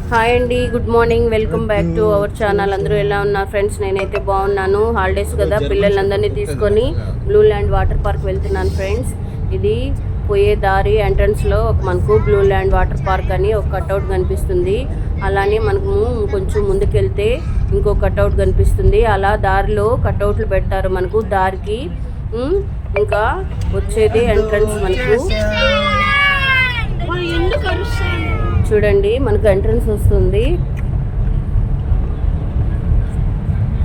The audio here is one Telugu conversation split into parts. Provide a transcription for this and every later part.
హాయ్ అండి, good morning. Welcome back to our channel. అందరూ ఎలా ఉన్నారు ఫ్రెండ్స్? నేనైతే బాగున్నాను. హాలిడేస్ కదా, పిల్లలందరినీ తీసుకొని బ్లూ ల్యాండ్ వాటర్ పార్క్ వెళ్తున్నాను ఫ్రెండ్స్. ఇది పోయే దారి ఎంట్రన్స్లో మనకు బ్లూ ల్యాండ్ వాటర్ పార్క్ అని ఒక కట్అవుట్ కనిపిస్తుంది. అలానే మనకు కొంచెం ముందుకెళ్తే ఇంకో కట్అవుట్ కనిపిస్తుంది. అలా దారిలో కట్అవుట్లు పెడతారు మనకు దారికి. ఇంకా వచ్చేది ఎంట్రన్స్. మనకు చూడండి, మనకు ఎంట్రన్స్ వస్తుంది.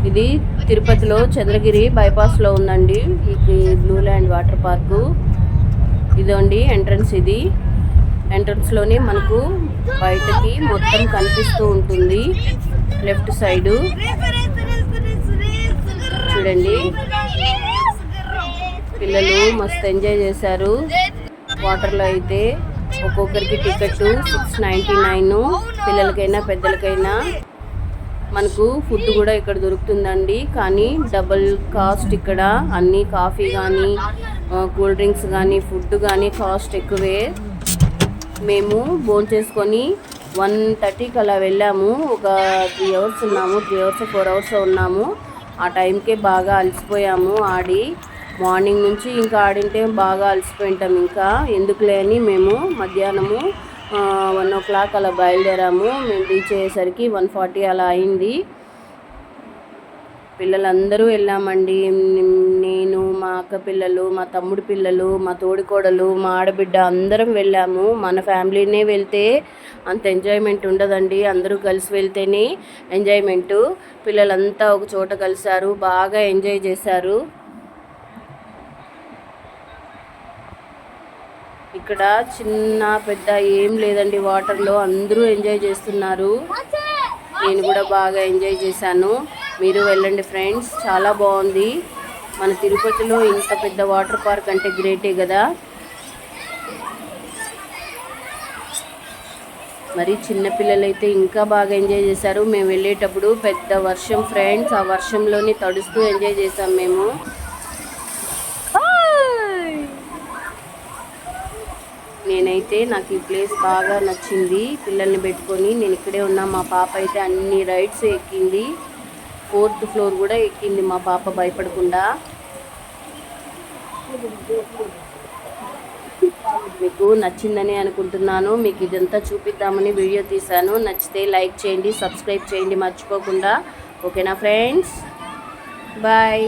ఇది తిరుపతిలో చంద్రగిరి బైపాస్లో ఉందండి ఈ బ్లూ ల్యాండ్ వాటర్ పార్కు. ఇదండి ఎంట్రన్స్. ఇది ఎంట్రన్స్లోనే మనకు బయటకి మొత్తం కనిపిస్తూ ఉంటుంది. లెఫ్ట్ సైడు చూడండి, పిల్లలు మస్తు ఎంజాయ్ చేశారు వాటర్లో. అయితే ఒక్కొక్కరికి టికెట్ 699, పిల్లలకైనా పెద్దలకైనా. మనకు ఫుడ్ కూడా ఇక్కడ దొరుకుతుందండి, కానీ డబుల్ కాస్ట్. ఇక్కడ అన్నీ కాఫీ కానీ కూల్ డ్రింక్స్ కానీ ఫుడ్ కానీ కాస్ట్ ఎక్కువే. మేము భోంచేసుకొని 1:30కి అలా వెళ్ళాము. ఒక 3 అవర్స్ ఉన్నాము, 3 అవర్స్ 4 అవర్స్ ఉన్నాము. ఆ టైంకే బాగా అలసిపోయాము ఆడి. మార్నింగ్ నుంచి ఇంకా ఆడింటే బాగా అలసిపోయింటాం. ఇంకా ఎందుకులే అని మేము మధ్యాహ్నము 1 o'clock అలా బయలుదేరాము. మేము రీచ్ అయ్యేసరికి 1:40 అలా అయింది. పిల్లలందరూ వెళ్ళామండి. నేను, మా అక్క పిల్లలు, మా తమ్ముడు పిల్లలు, మా తోడికోడలు, మా ఆడబిడ్డ అందరం వెళ్ళాము. మన ఫ్యామిలీనే వెళ్తే అంత ఎంజాయ్మెంట్ ఉండదండి, అందరూ కలిసి వెళ్తేనే ఎంజాయ్మెంటు. పిల్లలంతా ఒక చోట కలిశారు, బాగా ఎంజాయ్ చేశారు. ఇక్కడ చిన్న పెద్ద ఏం లేదండి, వాటర్లో అందరూ ఎంజాయ్ చేస్తున్నారు. నేను కూడా బాగా ఎంజాయ్ చేశాను. మీరు వెళ్ళండి ఫ్రెండ్స్, చాలా బాగుంది. మన తిరుపతిలో ఇంత పెద్ద వాటర్ పార్క్ అంటే గ్రేటే కదా. మరి చిన్నపిల్లలైతే ఇంకా బాగా ఎంజాయ్ చేశారు. మేము వెళ్ళేటప్పుడు పెద్ద వర్షం ఫ్రెండ్స్, ఆ వర్షంలోనే తడుస్తూ ఎంజాయ్ చేసాం మేము. నేనైతే నాకు ఈ ప్లేస్ బాగా నచ్చింది. పిల్లల్ని పెట్టుకొని నేను ఇక్కడే ఉన్నా. మా పాప అయితే అన్ని రైడ్స్ ఎక్కింది, 4th floor కూడా ఎక్కింది మా పాప భయపడకుండా. మీకు నచ్చిందని అనుకుంటున్నాను. మీకు ఇదంతా చూపిద్దామని వీడియో తీశాను. నచ్చితే లైక్ చేయండి, సబ్స్క్రైబ్ చేయండి మర్చిపోకుండా. ఓకేనా ఫ్రెండ్స్? బాయ్.